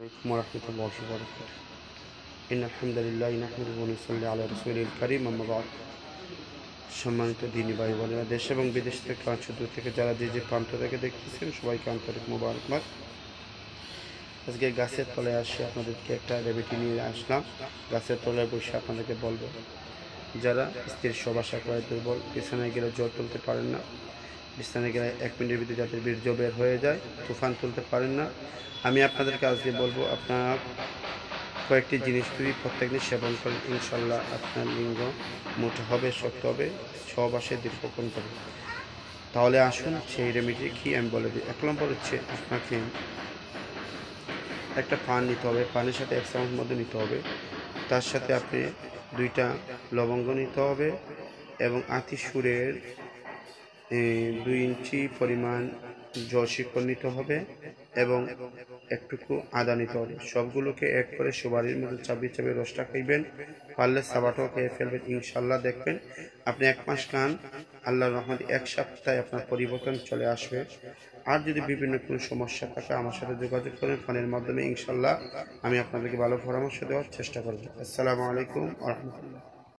عليكم ورحمة الله وبركاته إن الحمد لله نحمده ونصلي على رسوله الكريم أما بعد সম্মানিত দিনী ভাই বোনেরা, দেশ এবং বিদেশ থেকে দূর থেকে যারা যে প্রান্ত থেকে দেখতেছেন সবাইকে আন্তরিক মোবারকবাদ। আজকে গাছের তলায় আসে আপনাদেরকে একটা রেমেডি নিয়ে আসলাম। গাছের তলায় বসে আপনাদেরকে বলবো, যারা স্ত্রীর সবাসা করে দুর্বল, বিছানায় গেলে জ্বর তুলতে পারেন না, বিছানায় গেলে 1 মিনিটের ভিতরে যাদের বীর্য বের হয়ে যায়, তুফান তুলতে পারেন না, আমি আপনাদেরকে আজকে বলবো আপনারা কয়েকটি জিনিস যদি প্রত্যেকদিন সেবন করেন, ইনশাল্লাহ আপনার লিঙ্গ মোটা হবে, শক্ত হবে, সহবাসে দীর্ঘক্ষণ হবে। তাহলে আসুন সেই রেমেডি কি আমি বলে দিই। 1 নম্বর হচ্ছে, আপনাকে একটা পান নিতে হবে, পানের সাথে 1 চামচ মধ্যে নিতে হবে। তার সাথে আপনি 2টা লবঙ্গ নিতে হবে এবং আতি সুরের 2 ইঞ্চি পরিমাণ জলশিকড় নিতে হবে এবং একটুকু আদা নিতে হবে। সবগুলোকে এক করে সুপারির মধ্যে চাবিয়ে চাবিয়ে রসটা খাইবেন, পারলে সাবাটাও খেয়ে ফেলবেন। ইনশাল্লাহ দেখবেন আপনি 1 মাস খান, আল্লাহর রহমতে 1 সপ্তাহে আপনার পরিবর্তন চলে আসবে। আর যদি বিভিন্ন কোনো সমস্যা থাকে আমার সাথে যোগাযোগ করেন ফোনের মাধ্যমে, ইনশাল্লাহ আমি আপনাদেরকে ভালো পরামর্শ দেওয়ার চেষ্টা করব। আসসালামু আলাইকুম ওয়া রাহমাতুল্লাহ।